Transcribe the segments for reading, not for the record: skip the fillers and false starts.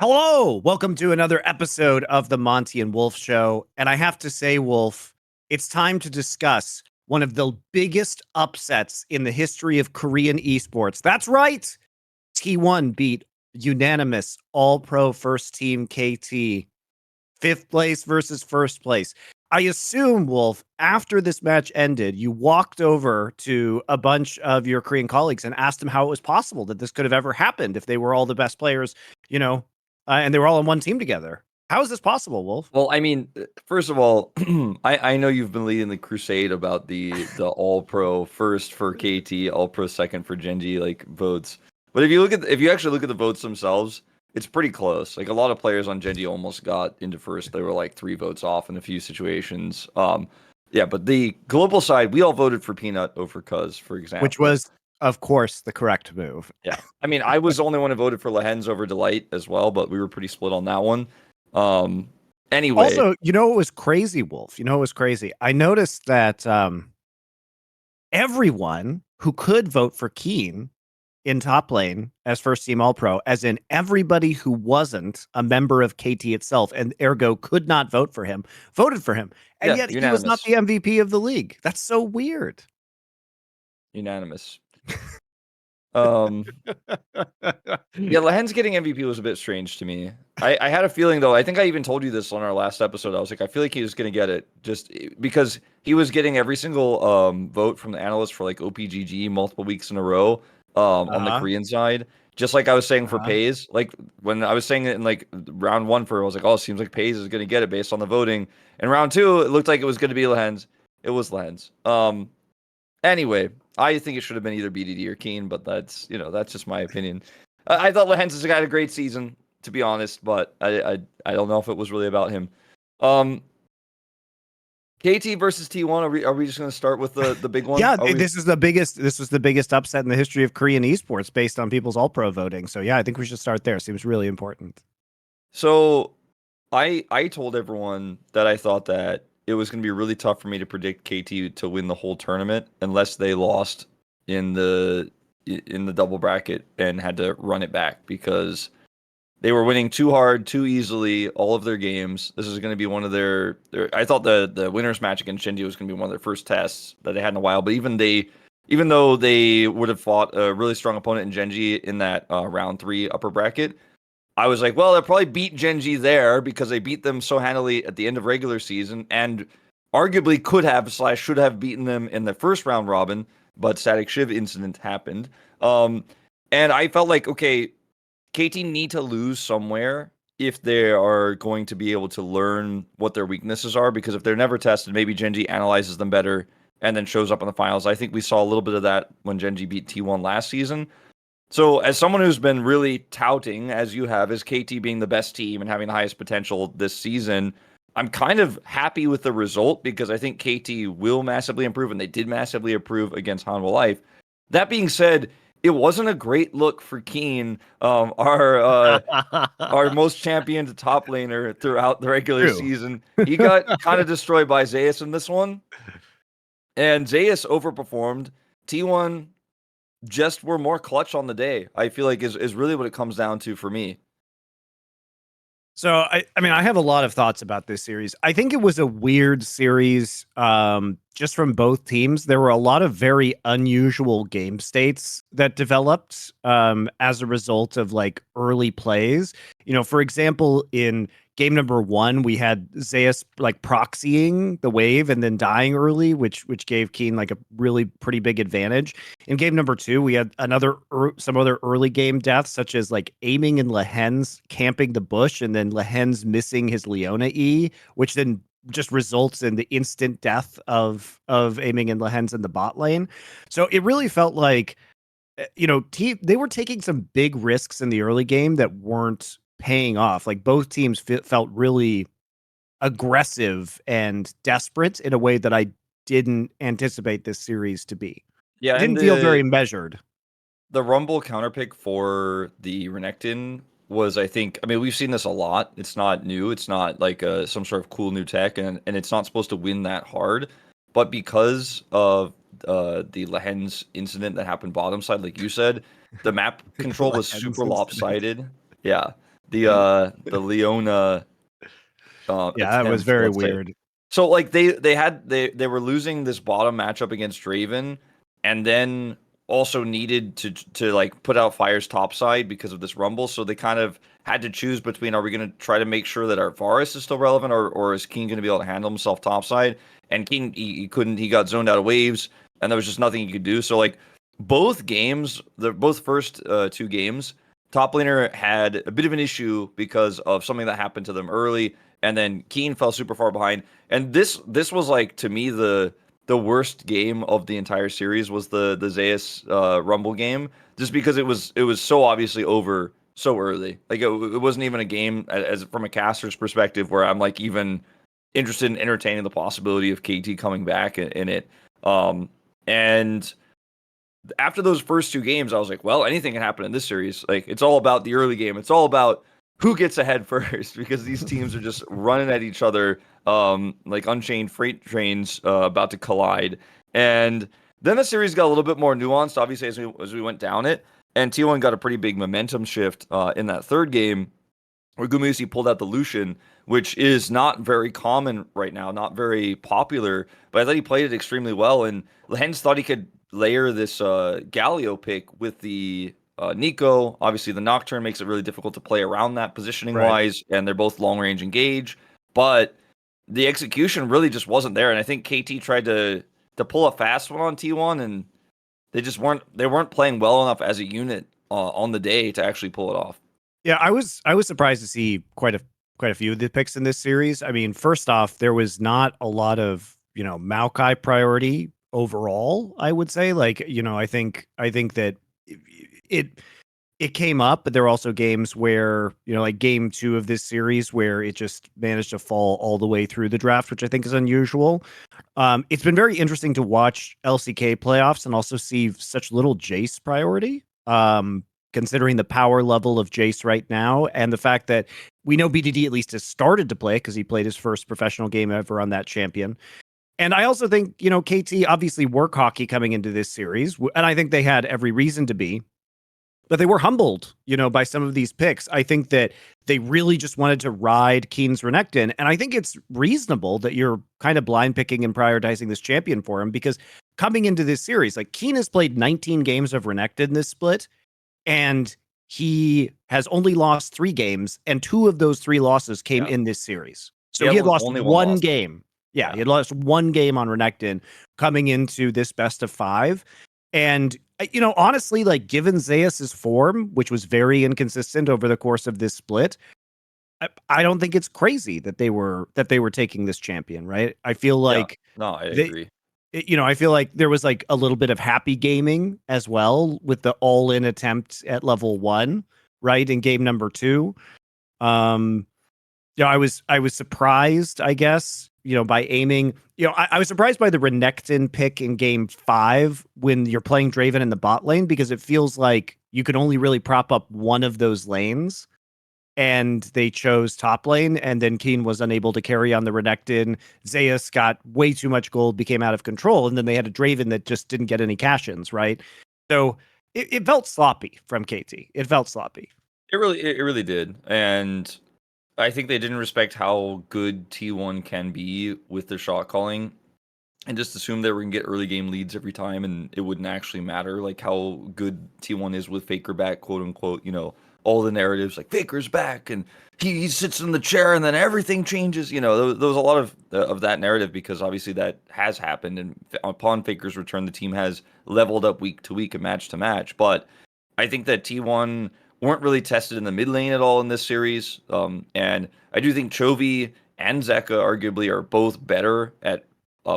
Hello, welcome to another episode of the Monte and Wolf Show. And I have to say, Wolf, it's time to discuss one of the biggest upsets in the history of Korean esports. That's right. T1 beat unanimous all-pro first team KT, fifth place versus first place. I assume, Wolf, after this match ended, you walked over to a bunch of your Korean colleagues and asked them how it was possible that this could have ever happened if they were all the best players, and they were all on one team together. How is this possible, Wolf? Well, I mean, first of all, I know you've been leading the crusade about the All Pro first for KT, All Pro second for GenG like votes. But if you actually look at the votes themselves, it's pretty close. Like a lot of players on GenG almost got into first. They were like 3 votes off in a few situations. Yeah, but the global side, we all voted for Peanut over Cuz, for example. Which was, of course, the correct move. Yeah. I mean, I was the only one who voted for Lehens over Delight as well, but we were pretty split on that one. Anyway. Also, you know what was crazy, Wolf? You know what was crazy? I noticed that everyone who could vote for Keen in top lane as first team All-Pro, as in everybody who wasn't a member of KT itself and ergo could not vote for him, voted for him. And yet unanimous. He was not the MVP of the league. That's so weird. Unanimous. Yeah, Lehens getting MVP was a bit strange to me. I had a feeling, though, I think I even told you this on our last episode. I was like, I feel like he was going to get it just because he was getting every single vote from the analysts for like OPGG multiple weeks in a row on the Korean side. Just like I was saying for Pays. Like when I was saying it in like round 1 I was like, oh, it seems like Pays is going to get it based on the voting. And round 2, it looked like it was going to be Lehens. It was Lehens. Anyway, I think it should have been either BDD or Keen, but that's just my opinion. I thought Lehens has got a great season, to be honest, but I don't know if it was really about him. KT versus T1. Are we just going to start with the big one? Yeah, this was the biggest upset in the history of Korean esports based on people's all-pro voting. So yeah, I think we should start there. Seems really important. So I told everyone that I thought that it was going to be really tough for me to predict KT to win the whole tournament unless they lost in the double bracket and had to run it back because they were winning too hard, too easily, all of their games. This is going to be one of their I thought the winners match against Gen.G was going to be one of their first tests that they had in a while. But even though they would have fought a really strong opponent in Gen.G in that round 3 upper bracket, I was like, well, they'll probably beat Gen.G there because they beat them so handily at the end of regular season and arguably could have / should have beaten them in the first round robin, but Static Shiv incident happened. And I felt like, okay, KT need to lose somewhere if they are going to be able to learn what their weaknesses are, because if they're never tested, maybe Gen.G analyzes them better and then shows up in the finals. I think we saw a little bit of that when Gen.G beat T1 last season. So as someone who's been really touting, as you have, as KT being the best team and having the highest potential this season, I'm kind of happy with the result because I think KT will massively improve, and they did massively improve against Hanwha Life. That being said, it wasn't a great look for Keen, our most championed top laner throughout the regular season. He got kind of destroyed by Zeus in this one, and Zeus overperformed. T1 just were more clutch on the day, I feel like is really what it comes down to for me. So, I mean, I have a lot of thoughts about this series. I think it was a weird series just from both teams. There were a lot of very unusual game states that developed as a result of like early plays. For example, in game number 1, we had Zeus like proxying the wave and then dying early, which gave Keen like a really pretty big advantage. In game number 2, we had some other early game deaths, such as like aiming and Lehens camping the bush and then Lehens missing his Leona E, which then just results in the instant death of aiming and Lehens in the bot lane. So it really felt like, they were taking some big risks in the early game that weren't paying off. Like both teams felt really aggressive and desperate in a way that I didn't anticipate this series to be. Yeah, it didn't feel very measured. The Rumble counterpick for the Renekton was, I mean, we've seen this a lot. It's not new. It's not like some sort of cool new tech, and it's not supposed to win that hard. But because of the Lehens incident that happened bottom side, like you said, the map control was super lopsided. Yeah. the Leona Yeah, that was attempt, very let's say. weird. So like they were losing this bottom matchup against Draven, and then also needed to like put out Fire's top side because of this rumble. So they kind of had to choose between, are we going to try to make sure that our Varus is still relevant, or is Keen going to be able to handle himself top side? And Keen he couldn't. He got zoned out of waves, and there was just nothing he could do. So like both games, the both first two games, top laner had a bit of an issue because of something that happened to them early, and then Keen fell super far behind. And this was like, to me, the worst game of the entire series was the Zeus Rumble game, just because it was so obviously over so early. Like it wasn't even a game as from a caster's perspective where I'm like even interested in entertaining the possibility of KT coming back in it. And after those first two games, I was like, well, anything can happen in this series. Like, it's all about the early game. It's all about who gets ahead first, because these teams are just running at each other, like unchained freight trains about to collide. And then the series got a little bit more nuanced, obviously, as we went down it. And T1 got a pretty big momentum shift in that third game, where Gumusi pulled out the Lucian, which is not very common right now, not very popular, but I thought he played it extremely well. And hence thought he could layer this Galio pick with the Nico. Obviously, the Nocturne makes it really difficult to play around that positioning Right. wise, and they're both long range engage. But the execution really just wasn't there. And I think KT tried to pull a fast one on T1, and they weren't playing well enough as a unit on the day to actually pull it off. Yeah, I was surprised to see quite a few of the picks in this series. I mean, first off, there was not a lot of, Maokai priority overall, I would say. Like, I think that it it came up, but there were also games where, like game 2 of this series where it just managed to fall all the way through the draft, which I think is unusual. It's been very interesting to watch LCK playoffs and also see such little Jace priority. Considering the power level of Jace right now, and the fact that we know BDD at least has started to play because he played his first professional game ever on that champion. And I also think, KT obviously work hockey coming into this series, and I think they had every reason to be, but they were humbled, by some of these picks. I think that they really just wanted to ride Keen's Renekton, and I think it's reasonable that you're kind of blind picking and prioritizing this champion for him, because coming into this series, like Keen has played 19 games of Renekton in this split, and he has only lost 3 games, and 2 of those 3 losses came Yeah. in this series. So Yeah, he had lost only one one loss. game. Yeah, Yeah. he had lost one game on Renekton coming into this best of 5. And honestly, like given Zeus's form, which was very inconsistent over the course of this split, I don't think it's crazy that they were taking this champion, right? I feel Yeah. like No, I they agree. I feel like there was like a little bit of happy gaming as well with the all-in attempt at level 1, right? In game number 2. Um, I was surprised, I guess, by aiming. I was surprised by the Renekton pick in game 5 when you're playing Draven in the bot lane, because it feels like you could only really prop up one of those lanes, and they chose top lane, and then Keen was unable to carry on the Renekton. Zeus got way too much gold, became out of control, and then they had a Draven that just didn't get any cash-ins, right? So it felt sloppy from KT. It felt sloppy. It really did. And I think they didn't respect how good T1 can be with their shot calling, and just assumed they were gonna get early game leads every time, and it wouldn't actually matter like how good T1 is with Faker back, quote unquote. All the narratives like Faker's back and he sits in the chair and then everything changes. There was a lot of that narrative, because obviously that has happened, and upon Faker's return, the team has leveled up week to week and match to match. But I think that T1 weren't really tested in the mid lane at all in this series. And I do think Chovy and Zeka arguably are both better at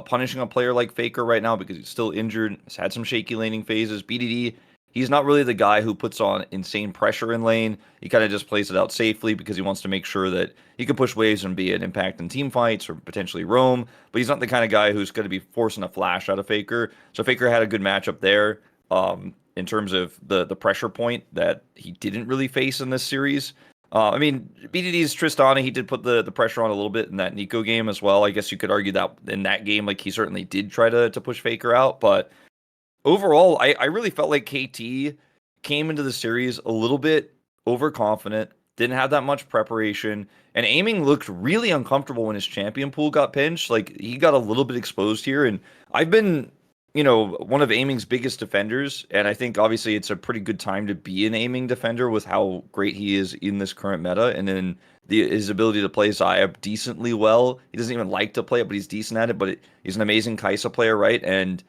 punishing a player like Faker right now, because he's still injured, has had some shaky laning phases. BDD, he's not really the guy who puts on insane pressure in lane. He kind of just plays it out safely because he wants to make sure that he can push waves and be an impact in team fights or potentially roam. But he's not the kind of guy who's going to be forcing a flash out of Faker. So Faker had a good matchup there. In terms of the pressure point that he didn't really face in this series. I mean, BDD's Tristana, he did put the pressure on a little bit in that Nico game as well. I guess you could argue that in that game, like he certainly did try to push Faker out. But overall, I really felt like KT came into the series a little bit overconfident, didn't have that much preparation, and aiming looked really uncomfortable when his champion pool got pinched. Like he got a little bit exposed here, and I've been, one of aiming's biggest defenders, and I think obviously it's a pretty good time to be an aiming defender with how great he is in this current meta, and then his ability to play Zaya decently well. He doesn't even like to play it, but he's decent at it. But he's an amazing Kai'Sa player, right? And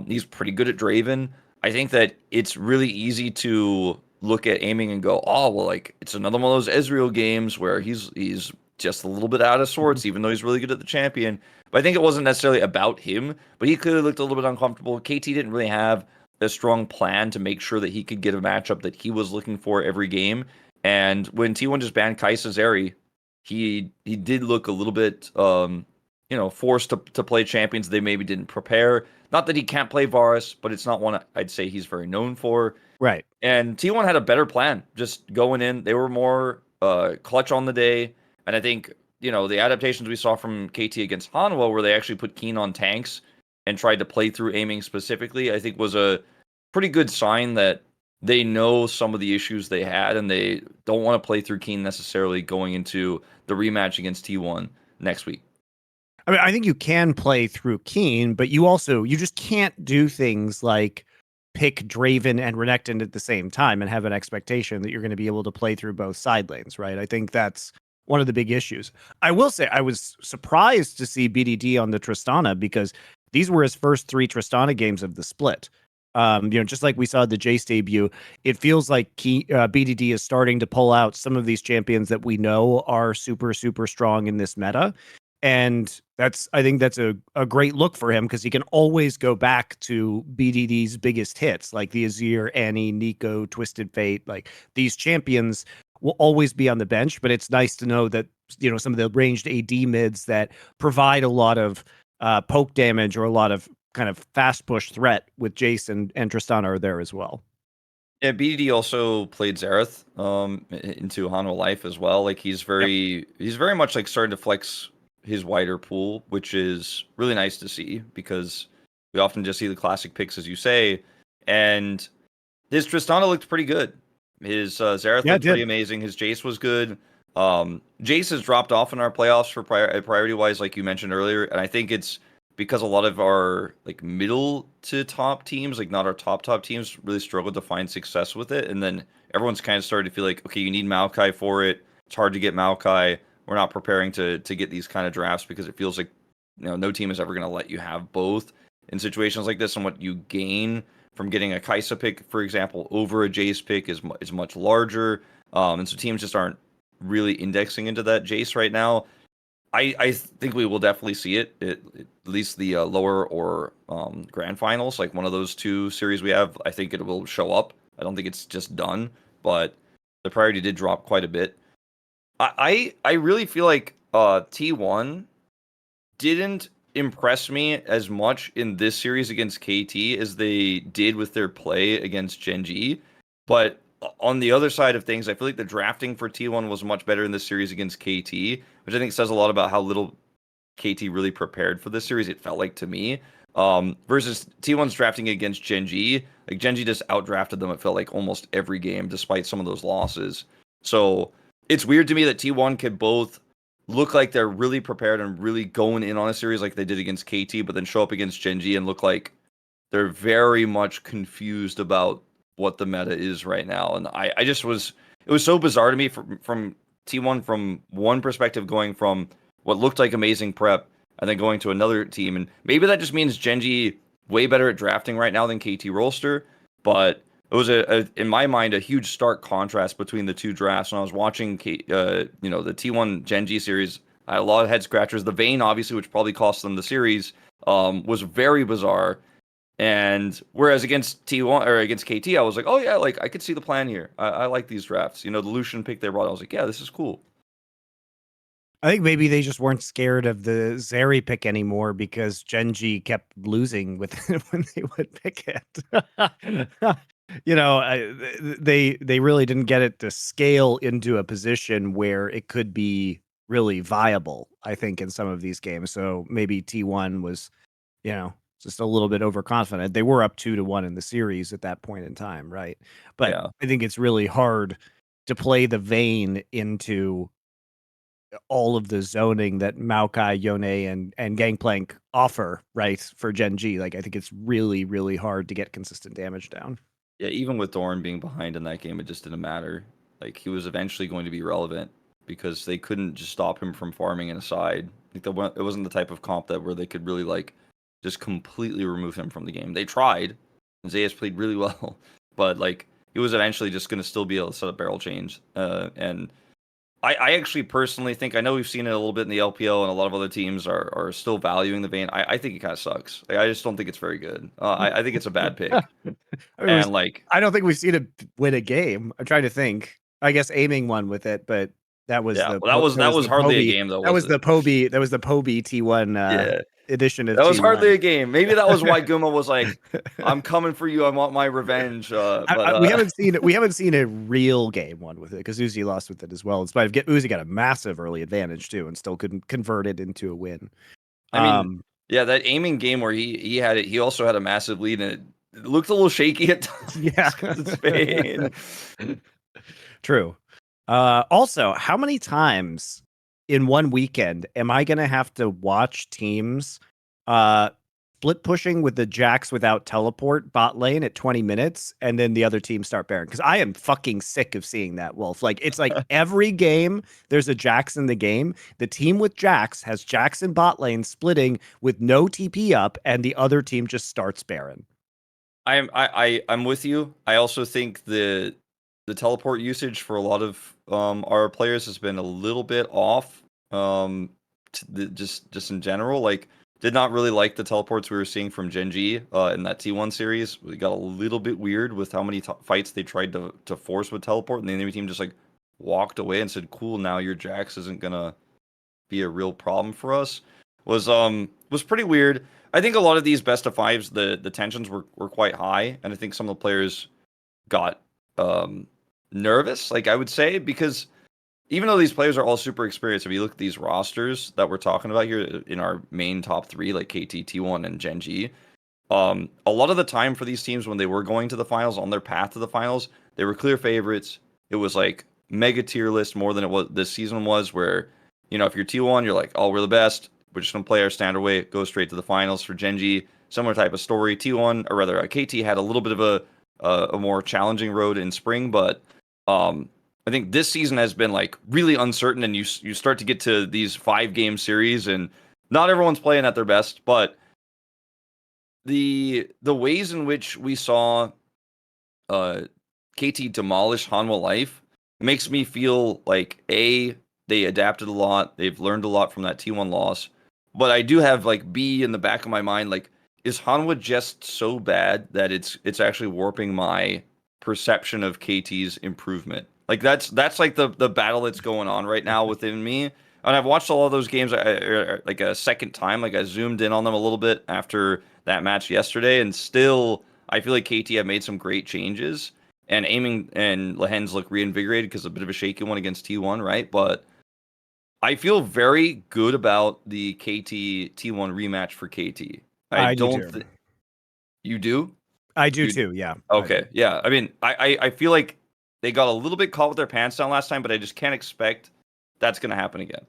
he's pretty good at Draven. I think that it's really easy to look at aiming and go, oh well, like it's another one of those Ezreal games where he's just a little bit out of sorts, even though he's really good at the champion. But I think it wasn't necessarily about him, but he clearly looked a little bit uncomfortable. KT didn't really have a strong plan to make sure that he could get a matchup that he was looking for every game. And when T1 just banned Kai'Sa Zeri, he did look a little bit forced to play champions they maybe didn't prepare. Not that he can't play Varus, but it's not one I'd say he's very known for. Right. And T1 had a better plan just going in. They were more clutch on the day. And I think, the adaptations we saw from KT against Hanwha, where they actually put Keen on tanks and tried to play through aiming specifically, I think was a pretty good sign that they know some of the issues they had and they don't want to play through Keen necessarily going into the rematch against T1 next week. I mean, I think you can play through Keen, but you just can't do things like pick Draven and Renekton at the same time and have an expectation that you're going to be able to play through both side lanes, right? I think that's one of the big issues. I will say I was surprised to see BDD on the Tristana because these were his first 3 Tristana games of the split. Just like we saw the Jace debut, it feels like BDD is starting to pull out some of these champions that we know are super, super strong in this meta. And I think that's a great look for him because he can always go back to BDD's biggest hits, like the Azir, Annie, Nico, Twisted Fate. Like these champions will always be on the bench, but it's nice to know that, some of the ranged AD mids that provide a lot of poke damage or a lot of kind of fast push threat with Jace and Tristana are there as well. Yeah, BDD also played Xerath into Hanwha Life as well. Like he's very much like starting to flex his wider pool, which is really nice to see because we often just see the classic picks, as you say. And his Tristana looked pretty good. His Xerath looked pretty amazing. His Jace was good. Jace has dropped off in our playoffs for priority wise, like you mentioned earlier, and I think it's because a lot of our like middle to top teams, like not our top teams, really struggled to find success with it. And then everyone's kind of started to feel like, okay, you need Maokai for it. It's hard to get Maokai. We're not preparing to get these kind of drafts because it feels like no team is ever going to let you have both in situations like this. And what you gain from getting a Kai'Sa pick, for example, over a Jace pick is much larger. And so teams just aren't really indexing into that Jace right now. I think we will definitely see it at least the lower or grand finals, like one of those 2 series we have. I think it will show up. I don't think it's just done, but the priority did drop quite a bit. I really feel like T1 didn't impress me as much in this series against KT as they did with their play against Gen.G. But on the other side of things, I feel like the drafting for T1 was much better in this series against KT, which I think says a lot about how little KT really prepared for this series, it felt like to me. Versus T1's drafting against Gen.G. Like Gen.G just outdrafted them, it felt like almost every game, despite some of those losses. So it's weird to me that T1 could both look like they're really prepared and really going in on a series like they did against KT, but then show up against Gen.G and look like they're very much confused about what the meta is right now. And I just was, it was so bizarre to me from T1 from one perspective, going from what looked like amazing prep and then going to another team. And maybe that just means Gen.G way better at drafting right now than KT Rolster, but it was in my mind, a huge stark contrast between the 2 drafts. When I was watching, the T1 Gen.G series, I had a lot of head scratchers. The Vayne, obviously, which probably cost them the series, was very bizarre. And whereas against T1 or against KT, I was like, oh yeah, like I could see the plan here. I like these drafts. The Lucian pick they brought, I was like, yeah, this is cool. I think maybe they just weren't scared of the Zeri pick anymore because Gen.G kept losing with when they would pick it. They really didn't get it to scale into a position where it could be really viable, I think, in some of these games. So maybe T1 was, just a little bit overconfident. They were up 2-1 in the series at that point in time, right? But Yeah. I think it's really hard to play the Vayne into all of the zoning that Maokai, Yone, and Gangplank offer, right, for Gen.G. Like, I think it's really, really hard to get consistent damage down. Yeah, even with Dorn being behind in that game, it just didn't matter. Like, he was eventually going to be relevant because they couldn't just stop him from farming in a side. Like, it wasn't the type of comp that where they could really, like, just completely remove him from the game. They tried, and Zayas played really well, but, like, he was eventually just going to still be able to set up barrel change. And I actually personally think, I know we've seen it a little bit in the LPL, and a lot of other teams are still valuing the Vayne. I think it kind of sucks. Like, I just don't think it's very good. I think it's a bad pick. I mean, And, like, I don't think we've seen it win a game. I'm trying to think. I guess aiming one with it, but that was yeah, the well, that was the hardly a Poby. game, though, That was was it? the Poby. That was the Poby T1 Yeah, edition of that was hardly T1. a game. Maybe that was why Guma was like, "I'm coming for you. I want my revenge." We haven't seen a real game one with it because Uzi lost with it as well. In spite of Uzi got a massive early advantage too, and still couldn't convert it into a win. I mean, yeah, that aiming game where he had it, he also had a massive lead, and it looked a little shaky at times Yeah, because it's Spain. True. Also, how many times in one weekend am I gonna have to watch teams split pushing with the Jax without teleport bot lane at 20 minutes and then the other team start Baron? Because I am fucking sick of seeing that, Wolf. Like, it's like every game there's a Jax in the game. The team with Jax has Jax in bot lane splitting with no TP up, and the other team just starts Baron. I'm with you. I also think the teleport usage for a lot of our players has been a little bit off. Just in general, like, did not really like the teleports we were seeing from Gen.G in that T1 series. We got a little bit weird with how many fights they tried to force with teleport, and the enemy team just like walked away and said, "Cool, now your Jax isn't gonna be a real problem for us." Was pretty weird. I think a lot of these best of fives, the tensions were quite high, and I think some of the players got nervous, like, I would say, because even though these players are all super experienced, if you look at these rosters that we're talking about here in our main top three, like KT, T1, and Gen.G, a lot of the time for these teams when they were going to the finals, on their path to the finals, they were clear favorites. It was like mega tier list more than it was this season was, where, you know, if you're T1, you're like, oh, we're the best. We're just going to play our standard way, go straight to the finals. For Gen.G, similar type of story. T1, or rather, KT had a little bit of a more challenging road in spring, but I think this season has been like really uncertain, and you start to get to these 5-game series, and not everyone's playing at their best, but the ways in which we saw KT demolish Hanwha Life makes me feel like they adapted a lot, they've learned a lot from that T1 loss, but I do have like B in the back of my mind, like, is Hanwha just so bad that it's actually warping my perception of KT's improvement? Like, that's like the battle that's going on right now within me. And I've watched all of those games like a second time. Like, I zoomed in on them a little bit after that match yesterday, and still I feel like KT have made some great changes. And aiming and Lehens look reinvigorated because a bit of a shaky one against T1, right? But I feel very good about the KT T1 rematch for KT. I I do don't too. You do? I do You too. Yeah. I do. Okay, yeah. I mean, I feel like they got a little bit caught with their pants down last time, but I just can't expect that's going to happen again.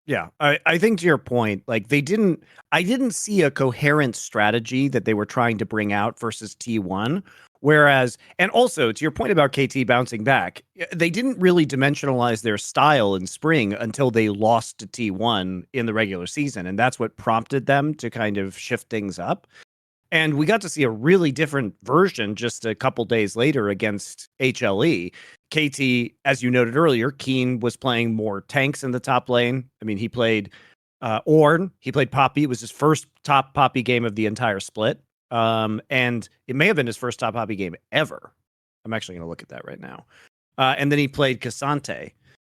Yeah, I think to your point, like, I didn't see a coherent strategy that they were trying to bring out versus T1. Whereas, and also to your point about KT bouncing back, they didn't really dimensionalize their style in spring until they lost to T1 in the regular season. And that's what prompted them to kind of shift things up. And we got to see a really different version just a couple days later against HLE. KT, as you noted earlier, Keen was playing more tanks in the top lane. I mean, he played Ornn, he played Poppy. It was his first top Poppy game of the entire split. And it may have been his first top Poppy game ever. I'm actually going to look at that right now. And then he played Cassante.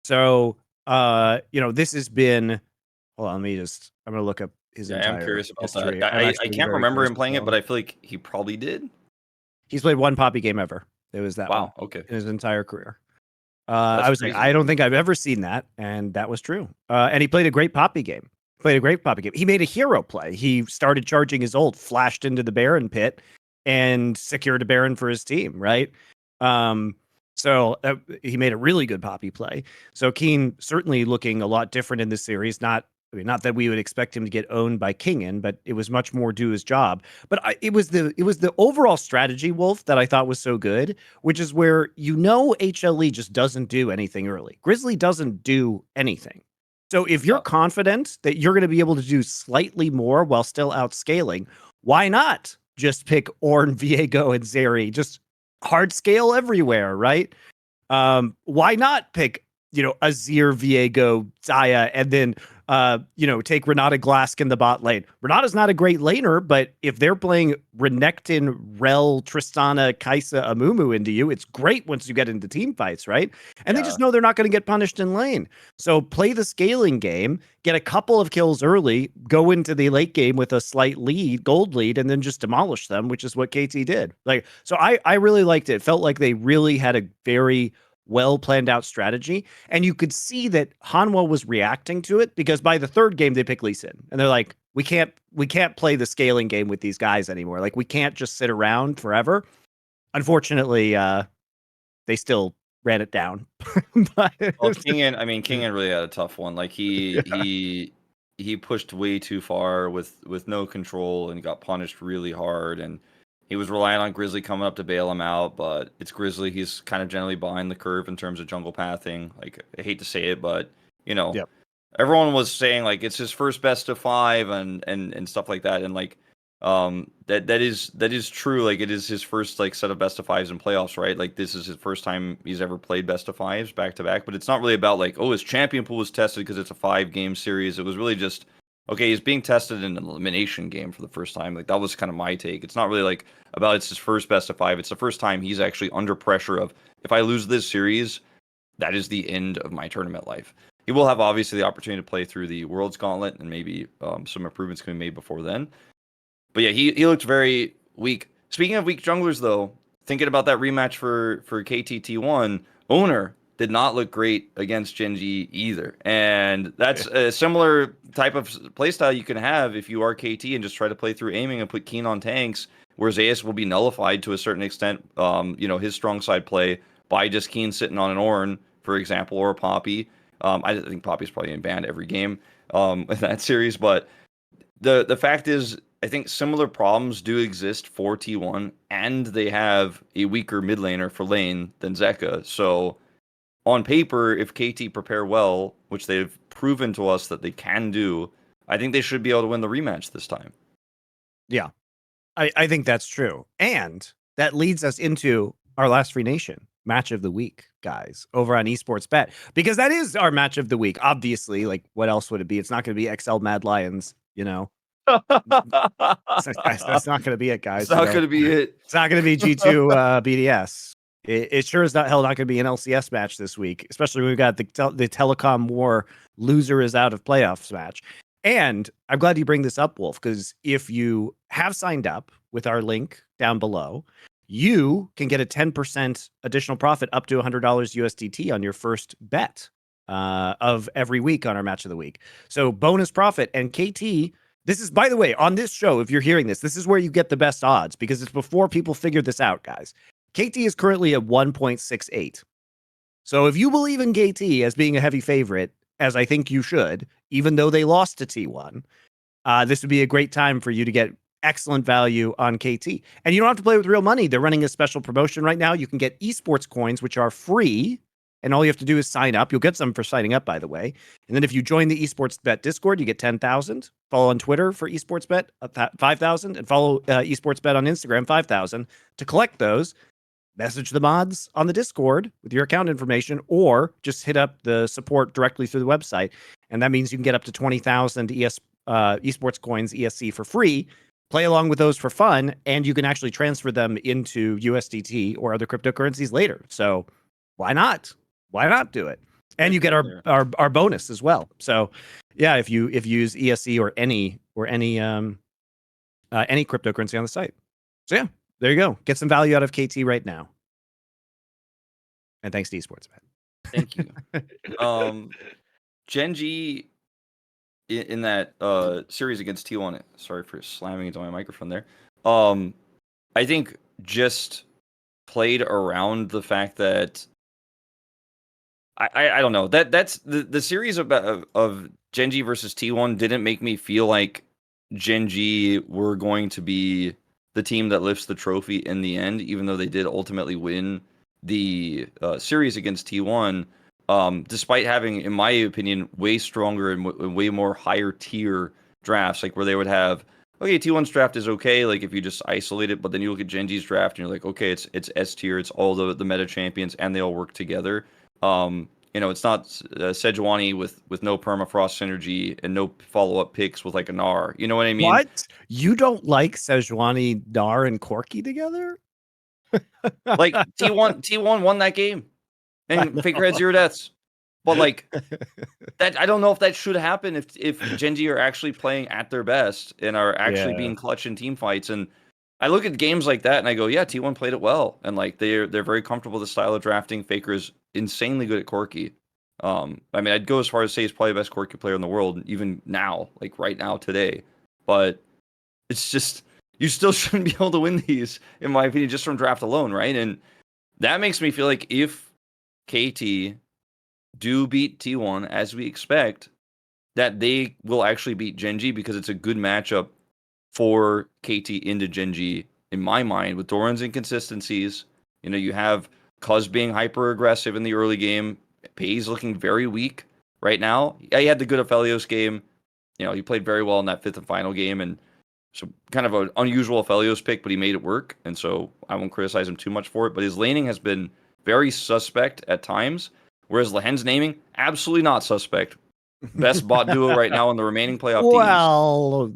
So, this has been, hold on, I'm going to look up his Yeah, I'm entire curious about history. that. I'm I actually can't very remember curious him as playing it, well. but I feel like he probably did. He's played one Poppy game ever. It was that one Wow. Okay. in his entire career. That's I was like, crazy. I don't think I've ever seen that, and that was true. And he played a great Poppy game. Played a great Poppy game. He made a hero play. He started charging his ult, flashed into the Baron pit, and secured a Baron for his team. Right. So he made a really good poppy play. So Keen certainly looking a lot different in this series. Not that we would expect him to get owned by Kingen, but it was much more do his job. But it was the overall strategy, Wolf, that I thought was so good, which is where HLE just doesn't do anything early. Grizzly doesn't do anything. So if you're confident that you're going to be able to do slightly more while still outscaling, why not just pick Ornn, Viego, and Zeri? Just hard scale everywhere, right? Why not pick, Azir, Viego, Zaya, and then, take Renata Glask in the bot lane? Renata's not a great laner, but if they're playing Renekton, Rel, Tristana, Kaisa, Amumu into you, it's great once you get into team fights, right? And they just know they're not going to get punished in lane. So play the scaling game, get a couple of kills early, go into the late game with a slight lead, gold lead, and then just demolish them, which is what KT did. So I really liked it. It felt like they really had a very well planned out strategy. And you could see that Hanwha was reacting to it, because by the third game they pick Lee Sin. And they're like, we can't play the scaling game with these guys anymore. Like, we can't just sit around forever. Unfortunately, they still ran it down. Well, Kingen really had a tough one. Like he pushed way too far with no control and got punished really hard, and he was relying on Grizzly coming up to bail him out, but it's Grizzly. He's kind of generally behind the curve in terms of jungle pathing. Like, I hate to say it, but Yep. everyone was saying like it's his first best of 5 and stuff like that, and like that is true. Like, it is his first like set of best of 5s in playoffs, right? Like, this is his first time he's ever played best of 5s back to back. But it's not really about like, oh, his champion pool was tested because it's a 5-game series. It was really just, okay, he's being tested in an elimination game for the first time. Like, that was kind of my take. It's not really like about it's his first best of 5. It's the first time he's actually under pressure of, if I lose this series, that is the end of my tournament life. He will have obviously the opportunity to play through the Worlds Gauntlet, and maybe some improvements can be made before then. But yeah, he looked very weak. Speaking of weak junglers, though, thinking about that rematch for KTT1, Owner did not look great against Gen.G either. And that's a similar type of playstyle you can have if you are KT and just try to play through aiming and put Keen on tanks, where Zayas will be nullified to a certain extent, his strong side play by just Keen sitting on an Ornn, for example, or a Poppy. I think Poppy's probably in banned every game in that series, but the fact is, I think similar problems do exist for T1, and they have a weaker mid laner for lane than Zeka. So on paper, if KT prepare well, which they've proven to us that they can do, I think they should be able to win the rematch this time. Yeah, I think that's true. And that leads us into our last Free Nation match of the week, guys, over on Esports Bet, because that is our match of the week. Obviously, like, what else would it be? It's not going to be XL Mad Lions, That's not going to be it, guys. It's not going to be it. It's not going to be G2 BDS. It sure is not going to be an LCS match this week, especially when we've got the Telecom War loser is out of playoffs match. And I'm glad you bring this up, Wolf, because if you have signed up with our link down below, you can get a 10% additional profit up to $100 USDT on your first bet of every week on our match of the week. So bonus profit. And KT, this is, by the way, on this show, if you're hearing this, this is where you get the best odds, because it's before people figure this out, guys. KT is currently at 1.68. So if you believe in KT as being a heavy favorite, as I think you should, even though they lost to T1, this would be a great time for you to get excellent value on KT. And you don't have to play with real money. They're running a special promotion right now. You can get esports coins, which are free, and all you have to do is sign up. You'll get some for signing up, by the way. And then if you join the Esports Bet Discord, you get 10,000. Follow on Twitter for Esports Bet, 5,000. And follow Esports Bet on Instagram, 5,000. To collect those, message the mods on the Discord with your account information, or just hit up the support directly through the website. And that means you can get up to 20,000 esports coins, ESC, for free. Play along with those for fun, and you can actually transfer them into USDT or other cryptocurrencies later. So why not? Why not do it? And you get our bonus as well. So yeah, if you use ESC or any cryptocurrency on the site. So yeah, there you go. Get some value out of KT right now. And thanks to Esports Bet. Thank you. Gen.G in that series against T1. Sorry for slamming into my microphone there. I think just played around the fact that I don't know. That's the series of Gen.G versus T1 didn't make me feel like Gen.G were going to be the team that lifts the trophy in the end, even though they did ultimately win the series against T1, despite having, in my opinion, way stronger and way more higher tier drafts, like where they would have, okay, T1's draft is okay, like if you just isolate it, but then you look at Gen.G's draft and you're like, okay, it's S tier, it's all the meta champions, and they all work together. It's not Sejuani with no permafrost synergy and no follow up picks with like a Gnar. You know what I mean? What? You don't like Sejuani, Dar, and Corki together? Like T1 won that game, I and Faker had know. 0 deaths. But like that, I don't know if that should happen if Gen.G are actually playing at their best and are actually Yeah. being clutch in team fights. And I look at games like that and I go, yeah, T1 played it well, and like they're very comfortable with the style of drafting. Faker is insanely good at Corki. I mean, I'd go as far as say he's probably the best Corki player in the world, even now, like right now today. But it's just you still shouldn't be able to win these, in my opinion, just from draft alone, right? And that makes me feel like if KT do beat T1 as we expect, that they will actually beat Gen.G because it's a good matchup for KT into Gen.G in my mind with Doran's inconsistencies. You have Cuz being hyper aggressive in the early game. Pei's looking very weak right now. Yeah, he had the good Aphelios game. He played very well in that fifth and final game, and so kind of an unusual Aphelios pick, but he made it work, and so I won't criticize him too much for it. But his laning has been very suspect at times, whereas Lehen's naming, absolutely not suspect. Best bot duo right now in the remaining playoff teams. Well,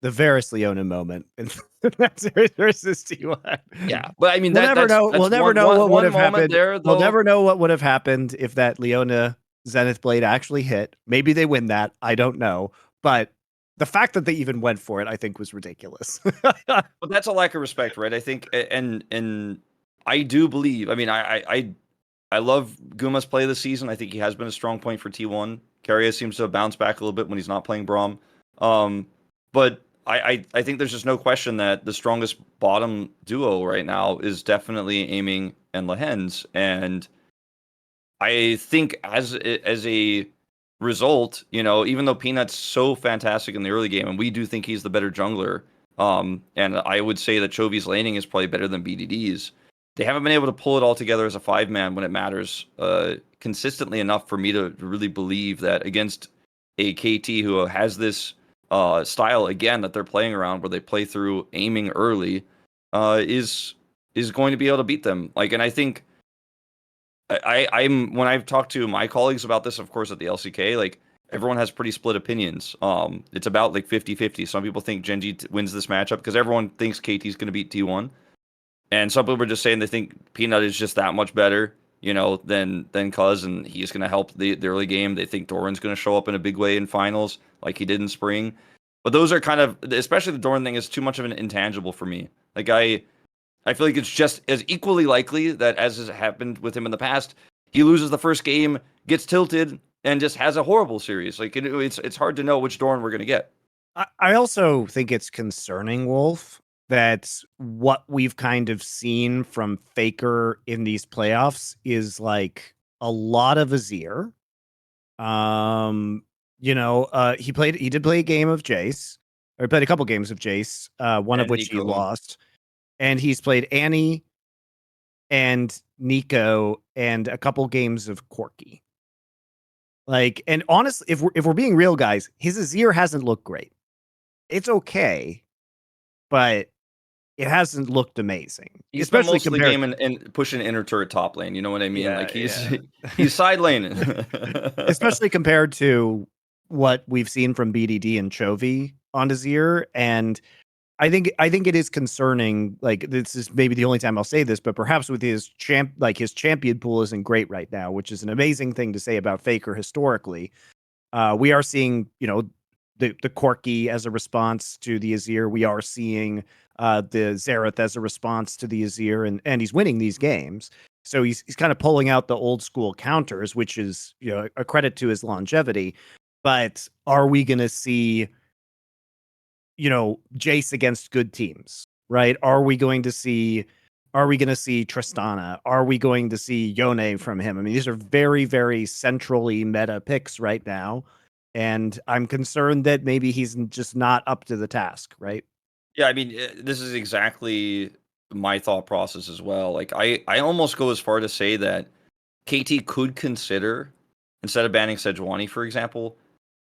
the Varus Leona moment in that series versus T1. Yeah, but I mean We'll never know. that's We'll never know what would one have moment happened. there We'll though. never know what would have happened if that Leona Zenith Blade actually hit. Maybe they win that. I don't know. But the fact that they even went for it, I think, was ridiculous. But that's a lack of respect, right? I think, and I do believe. I mean, I love Guma's play this season. I think he has been a strong point for T1. Keria seems to bounce back a little bit when he's not playing Braum. But I think there's just no question that the strongest bottom duo right now is definitely Aiming and Lehen's. And I think as a result, even though Peanut's so fantastic in the early game, and we do think he's the better jungler, and I would say that Chovy's laning is probably better than BDD's. They haven't been able to pull it all together as a 5-man when it matters consistently enough for me to really believe that against a KT who has this style again that they're playing around, where they play through aiming early, is going to be able to beat them. Like, and I think I'm when I've talked to my colleagues about this, of course, at the LCK, like everyone has pretty split opinions. It's about like 50-50. Some people think Gen.G wins this matchup because everyone thinks KT's going to beat T1, and some people are just saying they think Peanut is just that much better, than Cuz, and he's going to help the early game. They think Doran's going to show up in a big way in finals, like he did in spring. But those are kind of, especially the Doran thing, is too much of an intangible for me. Like I feel like it's just as equally likely that, as has happened with him in the past, he loses the first game, gets tilted, and just has a horrible series. Like it's hard to know which Doran we're gonna get. I also think it's concerning, Wolf, that what we've kind of seen from Faker in these playoffs is like a lot of Azir. He did play a game of Jace, or he played a couple games of Jace, one of And which he Nico, lost. And he's played Annie and Nico and a couple games of Corki. Like, and honestly, if we're being real, guys, his Azir hasn't looked great. It's okay, but it hasn't looked amazing, he spent especially most of the compared. game and pushing inner turret top lane. You know what I mean? Yeah, Like he's yeah. he's side laning. Especially compared to what we've seen from BDD and Chovy on Azir. And I think it is concerning. Like, this is maybe the only time I'll say this, but perhaps with his his champion pool isn't great right now, which is an amazing thing to say about Faker historically. We are seeing, the Corki as a response to the Azir. We are seeing the Xerath as a response to the Azir, and he's winning these games. So he's kind of pulling out the old school counters, which is, a credit to his longevity. But are we going to see, Jace against good teams, right? Are we going to see Are we going to see Tristana? Are we going to see Yone from him? I mean, these are very, very centrally meta picks right now. And I'm concerned that maybe he's just not up to the task, right? Yeah, I mean, this is exactly my thought process as well. Like, I almost go as far to say that KT could consider, instead of banning Sejuani, for example,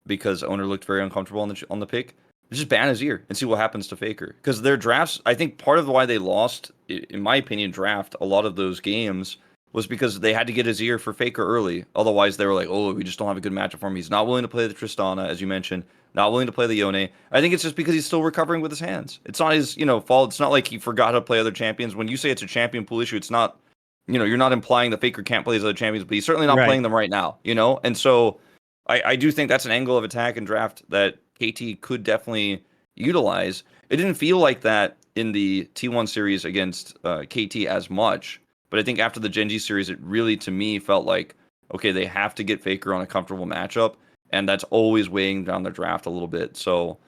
because owner looked very uncomfortable on the pick, just ban Azir and see what happens to Faker. Because their drafts, I think part of why they lost, in my opinion, draft a lot of those games was because they had to get Azir for Faker early. Otherwise, they were like, oh, we just don't have a good matchup for him. He's not willing to play the Tristana, as you mentioned, not willing to play the Yone. I think it's just because he's still recovering with his hands. It's not his, fault. It's not like he forgot how to play other champions. When you say it's a champion pool issue, it's not, you're not implying that Faker can't play his other champions, but he's certainly not Right. playing them right now, And so I do think that's an angle of attack and draft that KT could definitely utilize. It didn't feel like that in the T1 series against KT as much, but I think after the Gen.G series, it really, to me, felt like, okay, they have to get Faker on a comfortable matchup, and that's always weighing down their draft a little bit. So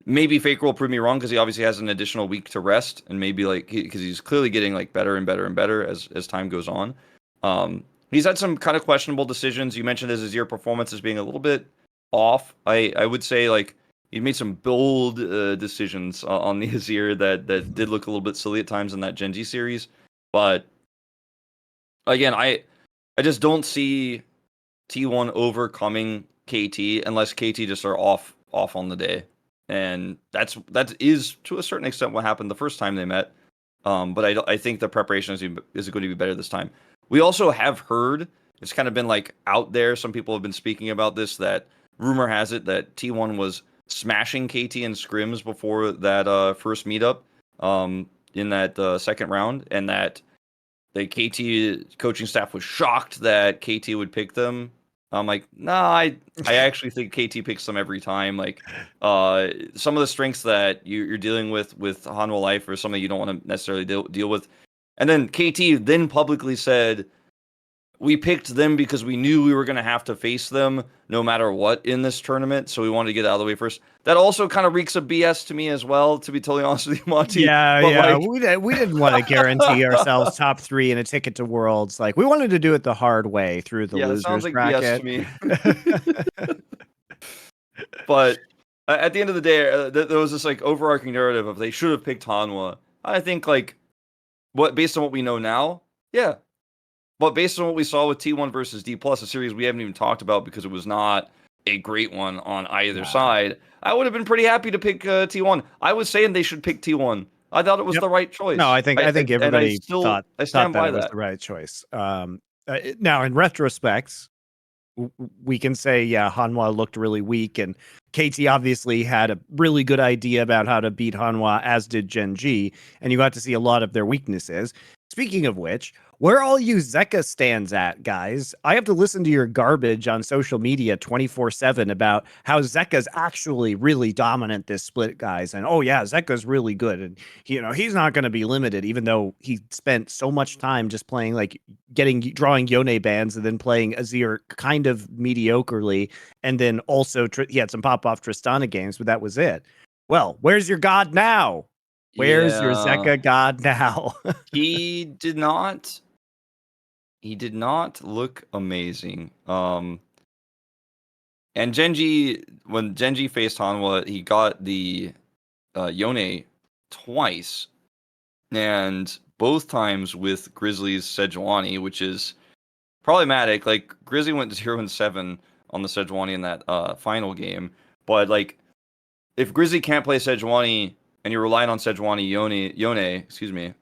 maybe Faker will prove me wrong because he obviously has an additional week to rest, and maybe because he's clearly getting like better and better and better as time goes on. He's had some kind of questionable decisions. You mentioned his Azir performance as being a little bit off. I would say like he made some bold decisions on the Azir that did look a little bit silly at times in that Gen.G series. But again, I just don't see T1 overcoming KT unless KT just are off on the day. And that is to a certain extent what happened the first time they met. But I think the preparation is going to be better this time. We also have heard, it's kind of been like out there, some people have been speaking about this, that rumor has it that T1 was smashing KT in scrims before that first meetup in that second round, and that the KT coaching staff was shocked that KT would pick them. I'm like, nah, I actually think KT picks them every time. Like, some of the strengths that you're dealing with Hanwha Life are something you don't want to necessarily deal with. And then KT then publicly said, we picked them because we knew we were going to have to face them no matter what in this tournament, so we wanted to get out of the way first. That also kind of reeks of BS to me as well, to be totally honest with you, Monty. Yeah, But yeah. like, We didn't want to guarantee ourselves top 3 and a ticket to Worlds. Like we wanted to do it the hard way through the yeah, it sounds losers like BS to bracket. me. But at the end of the day, there was this like overarching narrative of they should have picked Hanwha. I think like based on what we know now, yeah. But based on what we saw with T1 versus Dplus, a series we haven't even talked about because it was not a great one on either Nah. side, I would have been pretty happy to pick T1. I was saying they should pick T1. I thought it was Yep. the right No, choice. I think And I everybody still thought I thought stand that by it was that. the right choice. Now in retrospect, we can say, yeah, Hanwha looked really weak, and KT obviously had a really good idea about how to beat Hanwha, as did Gen.G, and you got to see a lot of their weaknesses. Speaking of which, where all you Zeka stands at, guys? I have to listen to your garbage on social media 24/7 about how Zeka's actually really dominant this split, guys. And oh yeah, Zeka's really good. And he's not going to be limited, even though he spent so much time just playing like drawing Yone bands and then playing Azir kind of mediocrely. And then also he had some pop off Tristana games, but that was it. Well, where's your god now? Where's your Yeah, Zeka god now? he did not. He did not look amazing. And Gen.G, when Gen.G faced Hanwha, he got the Yone twice, and both times with Grizzly's Sejuani, which is problematic. Like Grizzly went 0-7 on the Sejuani in that final game, but like if Grizzly can't play Sejuani and you're relying on Sejuani Yone, excuse me,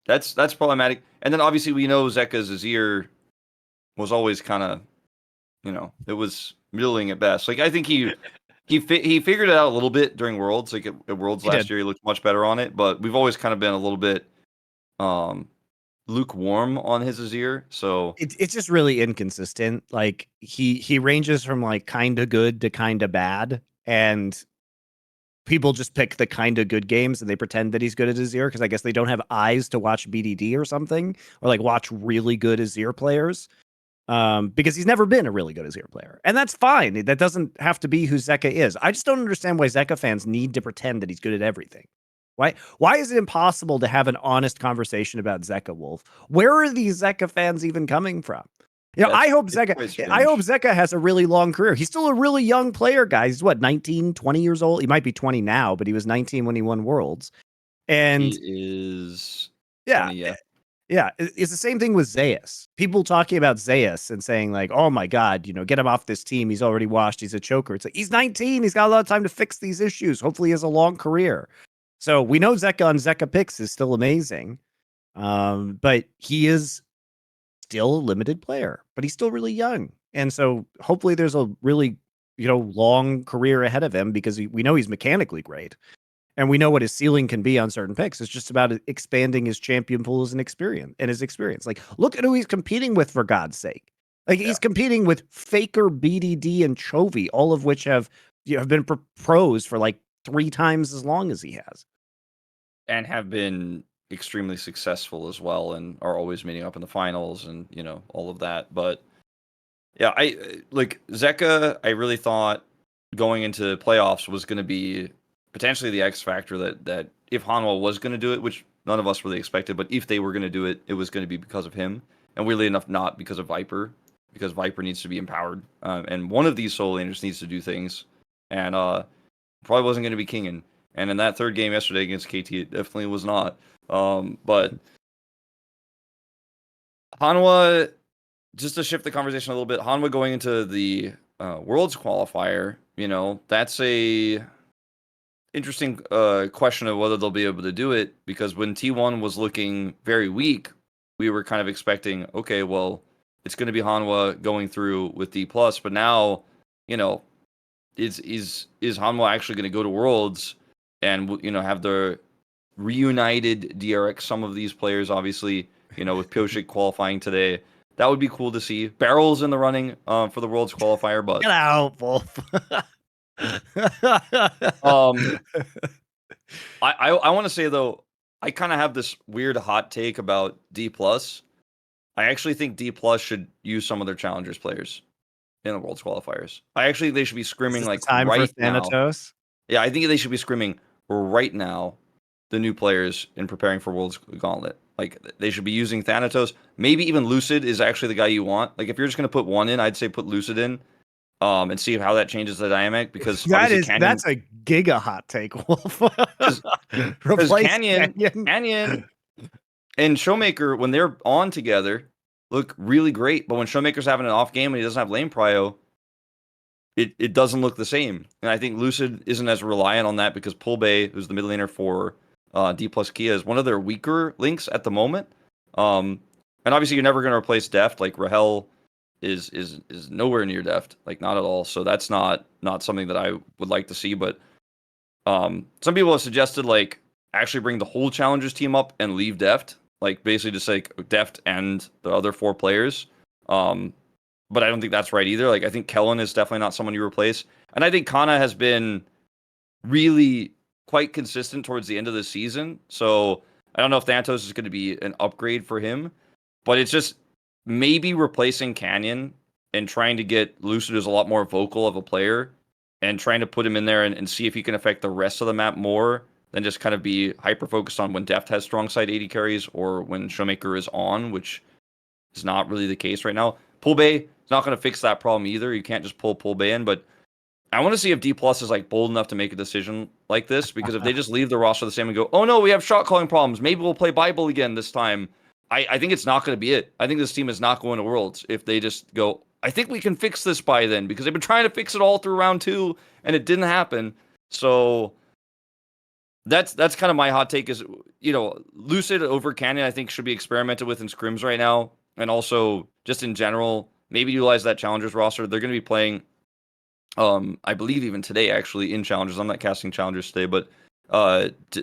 that's problematic. And then obviously we know Zeka's Azir was always kind of, it was middling at best. Like I think he figured it out a little bit during Worlds. Like at Worlds He last did. year, he looked much better on it. But we've always kind of been a little bit um, lukewarm on his Azir. So It's just really inconsistent. Like he ranges from like kind of good to kind of bad, and people just pick the kind of good games and they pretend that he's good at Azir because I guess they don't have eyes to watch BDD or something, or like watch really good Azir players. Because he's never been a really good Azir player, and that's fine. That doesn't have to be who Zeka is. I just don't understand why Zeka fans need to pretend that he's good at everything. Why is it impossible to have an honest conversation about Zeka, Wolf? Where are these Zeka fans even coming from? You know, Yeah, I hope it's quite strange. Zeka has a really long career. He's still a really young player, guys. He's what, 19, 20 years old? He might be 20 now, but he was 19 when he won Worlds. And He is yeah, 20, yeah. yeah, it's the same thing with Zayas. People talking about Zayas and saying like, "Oh my God, get him off this team. He's already washed. He's a choker." It's like he's 19. He's got a lot of time to fix these issues. Hopefully, he has a long career. So we know Zeka on Zeka Picks is still amazing, but he is still a limited player. But he's still really young, and so hopefully, there's a really long career ahead of him because we know he's mechanically great. And we know what his ceiling can be on certain picks. It's just about expanding his champion pools and his experience. Like, look at who he's competing with, for God's sake. Like, Yeah. he's competing with Faker, BDD, and Chovy, all of which have been pros for like 3 times as long as he has. And have been extremely successful as well, and are always meeting up in the finals and, all of that. But yeah, like Zeka, I really thought going into playoffs was going to be potentially the X factor that if Hanwha was going to do it, which none of us really expected, but if they were going to do it, it was going to be because of him. And weirdly enough, not because of Viper, because Viper needs to be empowered. And one of these solo laners needs to do things. And probably wasn't going to be Kingen. And in that third game yesterday against KT, it definitely was not. But Hanwha, just to shift the conversation a little bit, Hanwha going into the Worlds qualifier, that's a interesting question of whether they'll be able to do it, because when T1 was looking very weak, we were kind of expecting, okay, well, it's going to be Hanwha going through with Dplus, but now, is Hanwha actually going to go to Worlds and have the reunited DRX? Some of these players, obviously, with Pioshik qualifying today, that would be cool to see. Barrel's in the running for the Worlds qualifier, but Get out, Wolf. I want to say though, I kind of have this weird hot take about Dplus. I actually think Dplus should use some of their challengers players in the Worlds qualifiers. I actually think they should be Is screaming this the like time for right now. Thanatos? Yeah, I think they should be screaming right now the new players in preparing for Worlds Gauntlet. Like, they should be using Thanatos. Maybe even Lucid is actually the guy you want. Like, if you're just going to put one in, I'd say put Lucid in, and see how that changes the dynamic, because obviously Canyon, That's a giga hot take, Wolf. because Replace Canyon. Canyon and Showmaker, when they're on together, look really great. But when Showmaker's having an off game and he doesn't have lane prio, it doesn't look the same. And I think Lucid isn't as reliant on that, because Pulbay, who's the mid laner for Dplus Kia, is one of their weaker links at the moment. And obviously you're never going to replace Deft. Like, Rahel is nowhere near Deft, like not at all. So that's not something that I would like to see. But some people have suggested, like, actually bring the whole challengers team up and leave Deft, like basically just like Deft and the other 4 players. But I don't think that's right either. Like, I think Kellen is definitely not someone you replace. And I think Kana has been really quite consistent towards the end of the season. So I don't know if Thanatos is going to be an upgrade for him, but it's just maybe replacing Canyon and trying to get Lucid, who's a lot more vocal of a player, and trying to put him in there and see if he can affect the rest of the map more than just kind of be hyper-focused on when Deft has strong side 80 carries or when Showmaker is on, which is not really the case right now. Pulbay is not going to fix that problem either. You can't just pull Pulbay in, but I want to see if Dplus is like bold enough to make a decision like this, because if they just leave the roster the same and go, oh no, we have shot calling problems, maybe we'll play Bible again this time, I think it's not going to be it. I think this team is not going to Worlds if they just go, I think we can fix this by then, because they've been trying to fix it all through round 2 and it didn't happen. So that's kind of my hot take is, Lucid over Canyon, I think, should be experimented with in scrims right now. And also just in general, maybe utilize that challengers roster. They're going to be playing, I believe even today, actually, in challengers. I'm not casting challengers today, but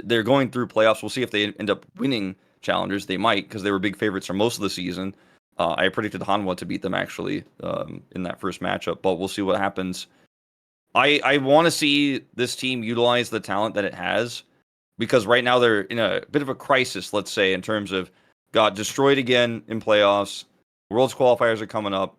they're going through playoffs. We'll see if they end up winning challengers. They might, because they were big favorites for most of the season. I predicted Hanwha to beat them, actually, in that first matchup, but we'll see what happens. I want to see this team utilize the talent that it has, because right now they're in a bit of a crisis, let's say, in terms of got destroyed again in playoffs. Worlds qualifiers are coming up.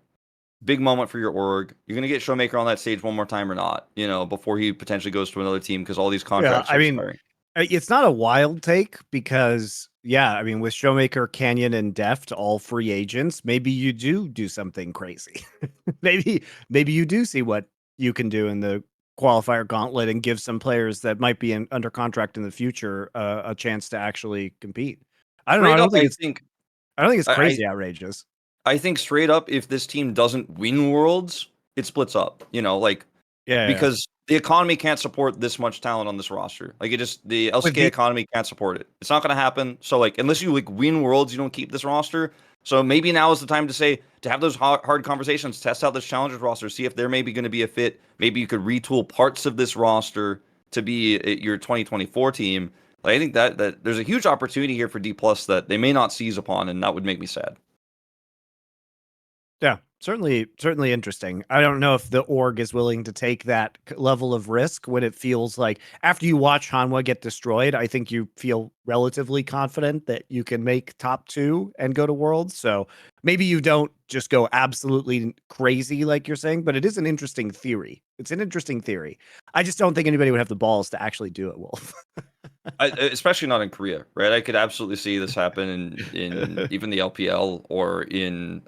Big moment for your org. You're going to get Showmaker on that stage one more time or not, before he potentially goes to another team, because all these contracts are expiring. It's not a wild take because, yeah, I mean, with Showmaker, Canyon, and Deft, all free agents, maybe you do something crazy. maybe you do see what you can do in the qualifier gauntlet and give some players that might be under contract in the future a chance to actually compete. I don't know. Straight up, I don't think it's I crazy outrageous. I think straight up, if this team doesn't win Worlds, it splits up. Like Yeah. because the economy can't support this much talent on this roster. Like the With LCK the economy can't support it. It's not going to happen. So like unless you like win Worlds, you don't keep this roster. So maybe now is the time to have those hard conversations, test out this challengers roster, see if they're maybe going to be a fit. Maybe you could retool parts of this roster to be your 2024 team. Like, I think that there's a huge opportunity here for Dplus that they may not seize upon, and that would make me sad. Yeah, certainly interesting. I don't know if the org is willing to take that level of risk when it feels like after you watch Hanwha get destroyed, I think you feel relatively confident that you can make top 2 and go to Worlds. So maybe you don't just go absolutely crazy like you're saying, but it is an interesting theory. It's an interesting theory. I just don't think anybody would have the balls to actually do it, Wolf. Especially not in Korea, right? I could absolutely see this happen in even the LPL or in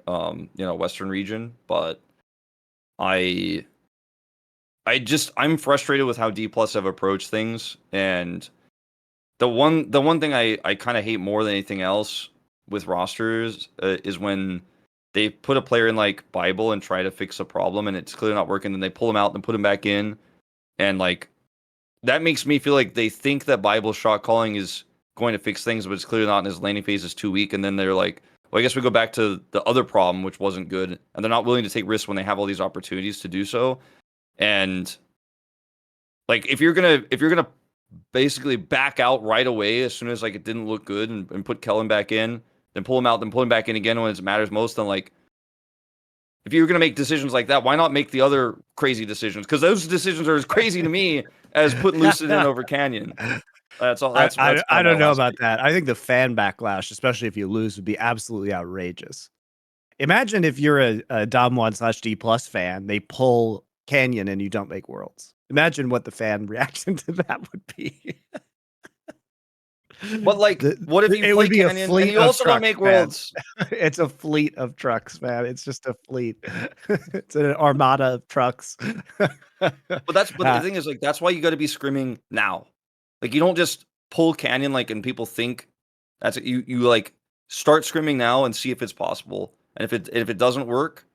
Western region, but I I'm frustrated with how Dplus have approached things, and the one thing I kind of hate more than anything else with rosters is when they put a player in like Bible and try to fix a problem and it's clearly not working, and they pull him out and put him back in, and like that makes me feel like they think that Bible shot calling is going to fix things, but it's clearly not, and his landing phase is too weak. And then they're like, well, I guess we go back to the other problem, which wasn't good. And they're not willing to take risks when they have all these opportunities to do so. And like if you're gonna basically back out right away as soon as like it didn't look good and put Kellen back in, then pull him out, then pull him back in again when it matters most, then like if you're going to make decisions like that, why not make the other crazy decisions? Because those decisions are as crazy to me as putting Lucid in over Canyon. That's all. That's kind I of my don't know last about take. that. I think the fan backlash, especially if you lose, would be absolutely outrageous. Imagine if you're a Dom1/D+ fan, they pull Canyon and you don't make Worlds. Imagine what the fan reaction to that would be. But like, what if you It would play be a Canyon and fleet you of also don't trucks, make man. Worlds? It's a fleet of trucks, man. It's just a fleet. It's an armada of trucks. But the thing is, like, that's why you got to be scrimming now. Like, you don't just pull Canyon like, and people think that's it. You like start scrimming now and see if it's possible. And if it doesn't work,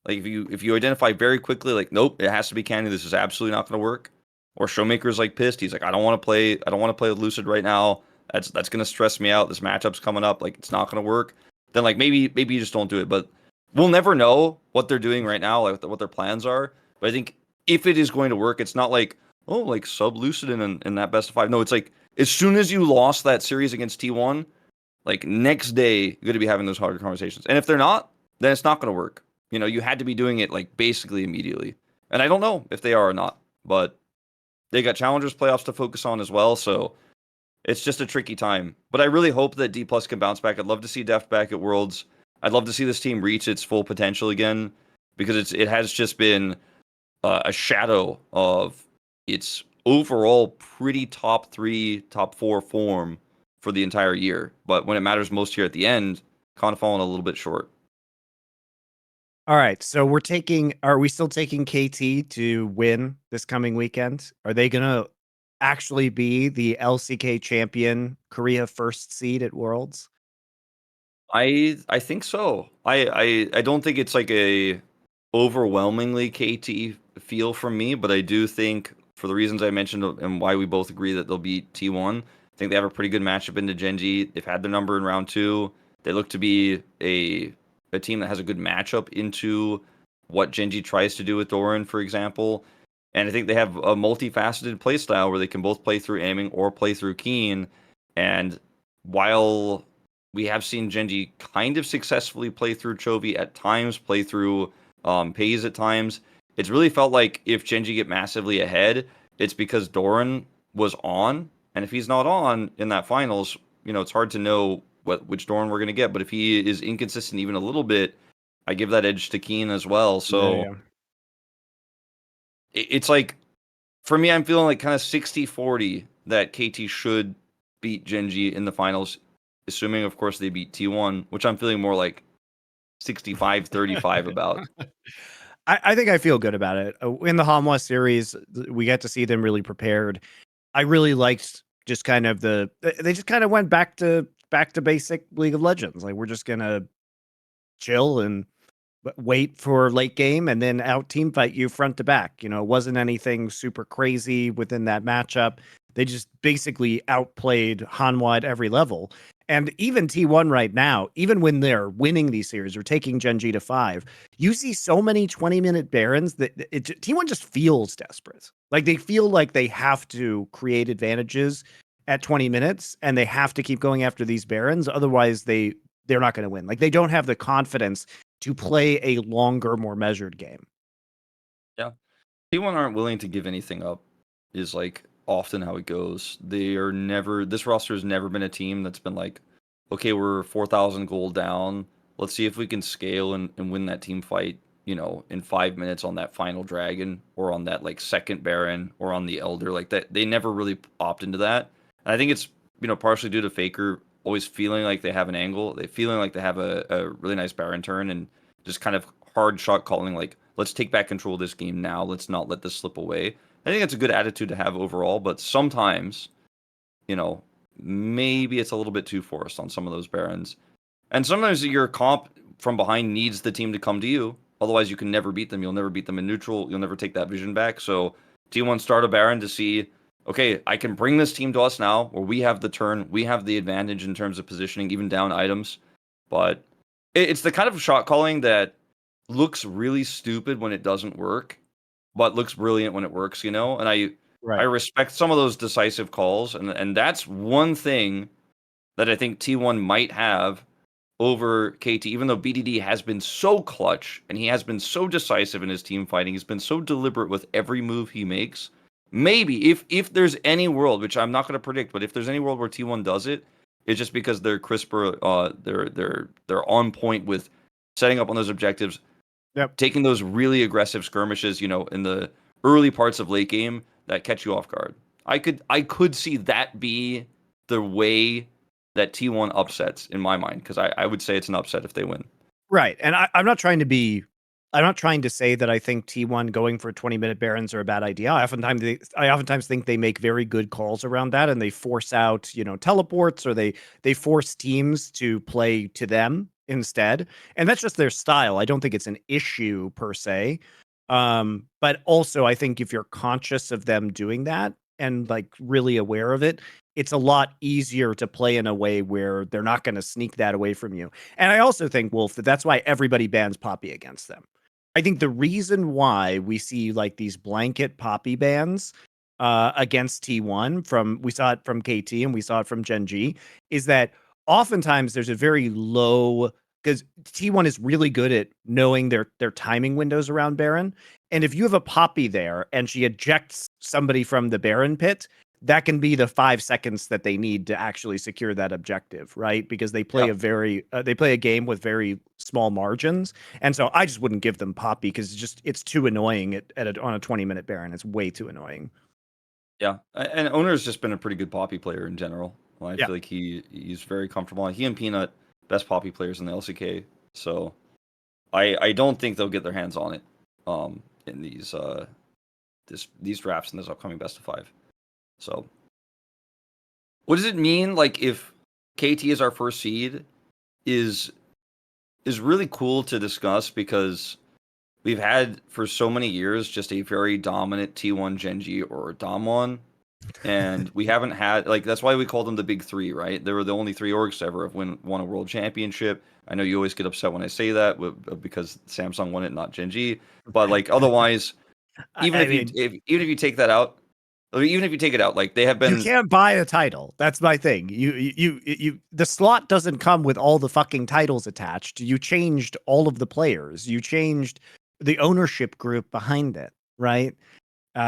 like if you identify very quickly, like, nope, it has to be Canyon. This is absolutely not going to work. Or Showmaker's like pissed. He's like, I don't want to play. I don't want to play with Lucid right now. That's going to stress me out. This matchup's coming up. Like, it's not going to work. Then like maybe you just don't do it. But we'll never know what they're doing right now, like what their plans are. But I think if it is going to work, it's not like, oh, like sub Lucid in that best of 5. No, it's like as soon as you lost that series against T1, like next day you're going to be having those harder conversations. And if they're not, then it's not going to work. You had to be doing it like basically immediately. And I don't know if they are or not, but they got challengers playoffs to focus on as well, so it's just a tricky time. But I really hope that Dplus can bounce back. I'd love to see Deft back at Worlds. I'd love to see this team reach its full potential again, because it has just been a shadow of its overall pretty top 3, top 4 form for the entire year. But when it matters most here at the end, kind of falling a little bit short. All right, so are we still taking KT to win this coming weekend? Are they gonna actually be the LCK champion, Korea first seed at Worlds? I think so. I don't think it's like a overwhelmingly KT feel from me, but I do think for the reasons I mentioned and why we both agree that they'll beat T1, I think they have a pretty good matchup into Gen.G. They've had their number in round 2. They look to be a team that has a good matchup into what Gen.G tries to do with Doran, for example. And I think they have a multifaceted playstyle where they can both play through aiming or play through Keen. And while we have seen Gen.G kind of successfully play through Chovy at times, play through Pays at times. It's really felt like if Gen.G get massively ahead, it's because Doran was on, and if he's not on in that finals, it's hard to know which Doran we're gonna get. But if he is inconsistent even a little bit, I give that edge to Keen as well. So Yeah. it's like for me, I'm feeling like kind of 60-40 that KT should beat Gen.G in the finals, assuming, of course, they beat T1, which I'm feeling more like 65-35 about. I think I feel good about it. In the Hanwha series, we get to see them really prepared. I really liked just kind of they just kind of went back to basic League of Legends. Like, we're just gonna chill and wait for late game and then out team fight you front to back. It wasn't anything super crazy within that matchup. They just basically outplayed Hanwha at every level. And even T1 right now, even when they're winning these series or taking Gen.G to 5, you see so many 20-minute Barons that T1 just feels desperate. Like, they feel like they have to create advantages at 20 minutes and they have to keep going after these Barons. Otherwise, they're not going to win. Like, they don't have the confidence to play a longer, more measured game. Yeah. T1 aren't willing to give anything up is like often how it goes. This roster has never been a team that's been like, okay, we're 4,000 gold down. Let's see if we can scale and win that team fight, in 5 minutes on that final dragon or on that like second Baron or on the Elder. Like that, they never really opt into that. And I think it's, partially due to Faker always feeling like they have an angle. They feeling like they have a really nice Baron turn and just kind of hard shot calling like, let's take back control of this game now. Let's not let this slip away. I think it's a good attitude to have overall, but sometimes, maybe it's a little bit too forced on some of those Barons. And sometimes your comp from behind needs the team to come to you. Otherwise, you can never beat them. You'll never beat them in neutral. You'll never take that vision back. So T1 start a Baron to see, okay, I can bring this team to us now where we have the turn. We have the advantage in terms of positioning, even down items. But it's the kind of shot calling that looks really stupid when it doesn't work, but looks brilliant when it works, And I respect some of those decisive calls, and that's one thing that I think T1 might have over KT, even though BDD has been so clutch and he has been so decisive in his team fighting, he's been so deliberate with every move he makes. Maybe if there's any world, which I'm not going to predict, but if there's any world where T1 does it, it's just because they're crisper, they're on point with setting up on those objectives, taking those really aggressive skirmishes, in the early parts of late game that catch you off guard. I could see that be the way that T1 upsets in my mind, because I would say it's an upset if they win. Right. And I'm not trying to say that I think T1 going for 20-minute Barons are a bad idea. I oftentimes think they make very good calls around that, and they force out, teleports, or they force teams to play to them instead. And that's just their style. I don't think it's an issue per se. But also I think if you're conscious of them doing that and like really aware of it, it's a lot easier to play in a way where they're not going to sneak that away from you. And I also think, Wolf, that's why everybody bans Poppy against them. I think the reason why we see like these blanket Poppy bans against T1 we saw it from KT and we saw it from Gen.G, is that oftentimes there's a very low, because T1 is really good at knowing their timing windows around Baron. And if you have a Poppy there and she ejects somebody from the Baron pit, that can be the 5 seconds that they need to actually secure that objective, right? Because they play they play a game with very small margins, and so I just wouldn't give them Poppy because it's too annoying on a 20-minute Baron. It's way too annoying. Yeah, and Owner's just been a pretty good Poppy player in general. I feel like he's very comfortable. He and Peanut, best Poppy players in the LCK. So I don't think they'll get their hands on it in these drafts in this upcoming best of 5. So, what does it mean? Like, if KT is our first seed, is really cool to discuss, because we've had for so many years just a very dominant T1 Gen.G or Damwon, and we haven't had, like, that's why we call them the big three, right? They were the only 3 orgs to ever have won a world championship. I know you always get upset when I say that because Samsung won it, not Gen.G, but like otherwise, even if you take that out. Even if you take it out, like they have been. You can't buy a title. That's my thing. The slot doesn't come with all the fucking titles attached. You changed all of the players. You changed the ownership group behind it, right?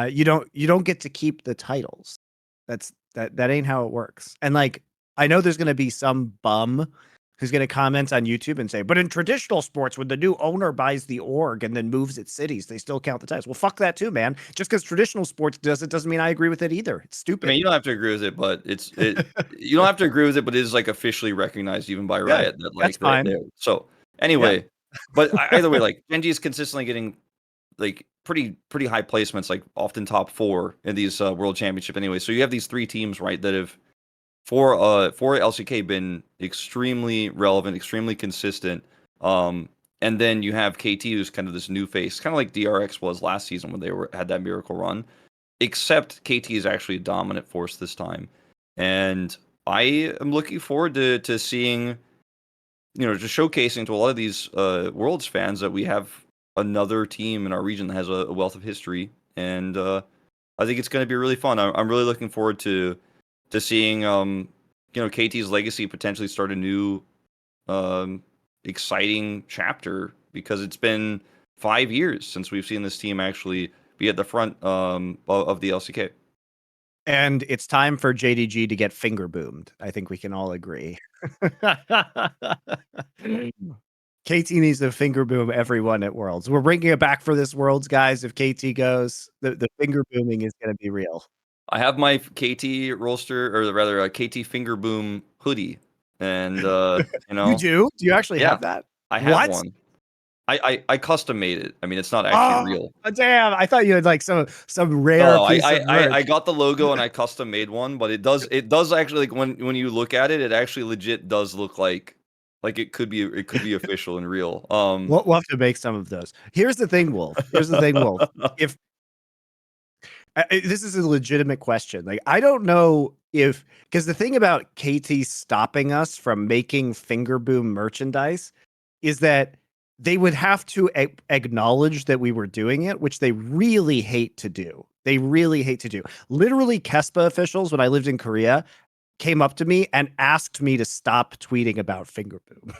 You don't get to keep the titles. That ain't how it works. And like, I know there's gonna be some bum who's going to comment on YouTube and say, but in traditional sports, when the new owner buys the org and then moves its cities, they still count the ties. Well, fuck that too, man. Just because traditional sports does it doesn't mean I agree with it either. It's stupid. I mean, you don't have to agree with it, but you don't have to agree with it, but it is like officially recognized even by Riot that like that's fine. So anyway, but either way, like Gen.G is consistently getting like pretty high placements, like often top 4 in these world championship anyway. So you have these 3 teams, right, that have for LCK been extremely relevant, extremely consistent. And then you have KT, who's kind of this new face, kind of like DRX was last season when they had that miracle run. Except KT is actually a dominant force this time, and I am looking forward to seeing, just showcasing to a lot of these Worlds fans that we have another team in our region that has a wealth of history, and I think it's going to be really fun. I'm really looking forward to seeing KT's legacy potentially start a new exciting chapter, because it's been 5 years since we've seen this team actually be at the front of the LCK. And it's time for JDG to get finger boomed. I think we can all agree. KT needs to finger boom everyone at Worlds. We're bringing it back for this Worlds, guys. If KT goes, the finger booming is going to be real. I have my KT roster, or rather a KT Fingerboom hoodie, and You do? Do you actually have that? I have one. I custom made it. I mean, it's not actually real. Damn! I thought you had like some rare piece of merch. I got the logo and I custom made one, but it does actually, like, when you look at it, it actually legit does look like it could be official and real. We'll have to make some of those. Here's the thing, Wolf. If this is a legitimate question, like, I don't know because the thing about KT stopping us from making Fingerboom merchandise is that they would have to acknowledge that we were doing it, which they really hate to do. Literally, Kespa officials, when I lived in Korea, came up to me and asked me to stop tweeting about Fingerboom.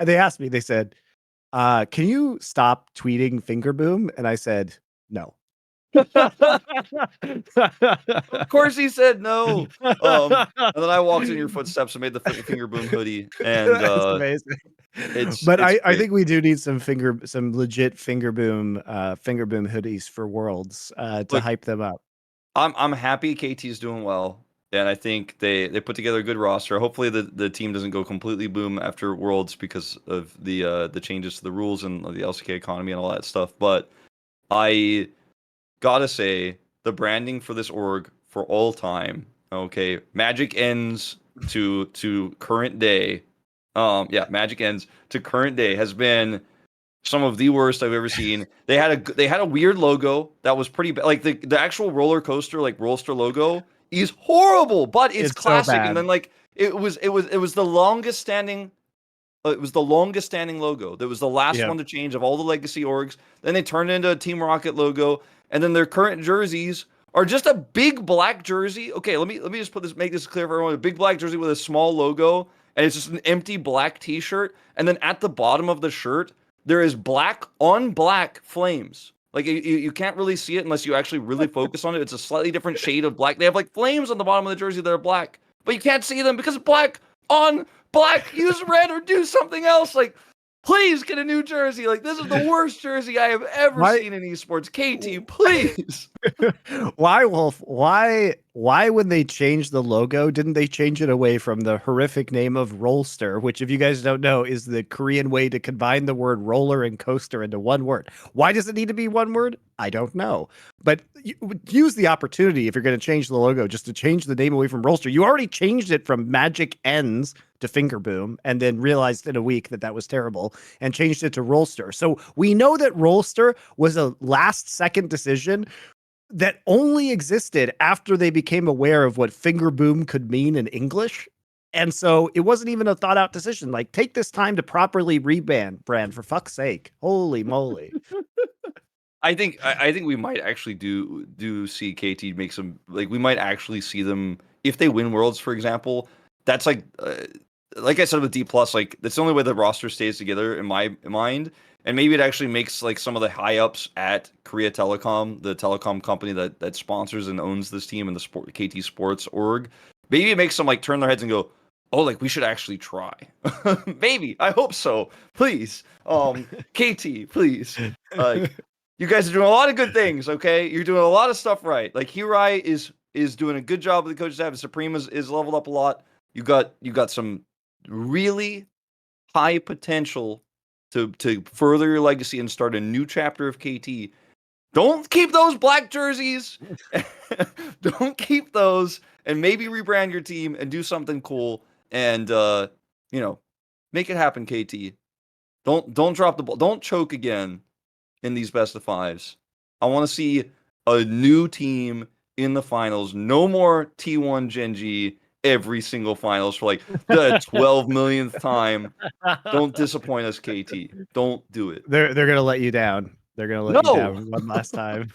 they asked me, they said, can you stop tweeting Fingerboom? And I said, no. Of course he said no. And then I walked in your footsteps and made the Fingerboom hoodie, and that's amazing. It's I think we do need some legit Fingerboom hoodies for Worlds to hype them up. I'm happy KT's doing well, and I think they put together a good roster. Hopefully the team doesn't go completely boom after Worlds because of the changes to the rules and the LCK economy and all that stuff. But I gotta say, the branding for this org for all time, okay, Magic ends to current day. Magic ends to current day has been some of the worst I've ever seen. They had a weird logo that was pretty bad. Like the actual roller coaster, like rollster logo is horrible, but it's classic. So, and then like it was the longest standing. It was the longest standing logo. That was the last one to change of all the legacy orgs. Then they turned it into a Team Rocket logo, and then their current jerseys are just a big black jersey. Okay, let me just make this clear for everyone. A big black jersey with a small logo, and it's just an empty black T-shirt. And then at the bottom of the shirt, there is black on black flames. Like you can't really see it unless you actually really focus on it. It's a slightly different shade of black. They have like flames on the bottom of the jersey that are black, but you can't see them because it's black on black. Use red or do something else. Like, please get a new jersey. Like, this is the worst jersey I have ever seen in esports. KT, please. Why, Wolf? Why when they changed the logo, didn't they change it away from the horrific name of Rollster, which, if you guys don't know, is the Korean way to combine the word roller and coaster into one word? Why does it need to be one word? I don't know. But use the opportunity, if you're going to change the logo, just to change the name away from Rollster. You already changed it from Magic Ends to Fingerboom, and then realized in a week that was terrible, and changed it to Rollster. So we know that Rollster was a last-second decision that only existed after they became aware of what Fingerboom could mean in English. And so it wasn't even a thought out decision. Like, take this time to properly brand, for fuck's sake. Holy moly. I think we might actually do see KT make some, like, we might actually see them if they win Worlds, for example. That's like I said with Dplus, like, that's the only way the roster stays together in my mind. And maybe it actually makes, like, some of the high ups at Korea Telecom, the telecom company that sponsors and owns this team and the KT Sports org, Maybe it makes them like turn their heads and go, oh, like we should actually try. Maybe. I hope so. Please. KT, please. Like you guys are doing a lot of good things, okay? You're doing a lot of stuff right. Like Hirai is doing a good job with the coaching staff. Supreme is leveled up a lot. You got some really high potential to further your legacy and start a new chapter of KT. Don't keep those black jerseys. Don't keep those, and maybe rebrand your team and do something cool and make it happen, KT. Don't drop the ball. Don't choke again in these best of fives. I want to see a new team in the finals. No more T1 GenG every single finals for like the 12 millionth time. Don't disappoint us, KT. Don't do it. They're gonna let you down. They're gonna let you No. down one last time.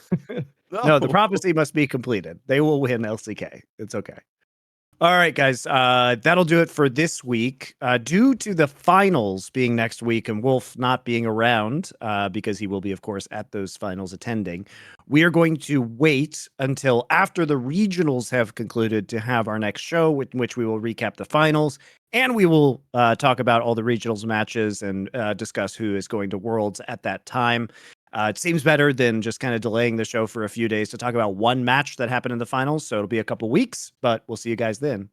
No, the No. prophecy must be completed. They will win LCK. It's okay. All right, guys. That'll do it for this week. Due to the finals being next week and Wolf not being around, because he will be, of course, at those finals attending, we are going to wait until after the regionals have concluded to have our next show, in which we will recap the finals and we will talk about all the regionals matches and discuss who is going to Worlds at that time. It seems better than just kind of delaying the show for a few days to talk about one match that happened in the finals. So it'll be a couple weeks, but we'll see you guys then.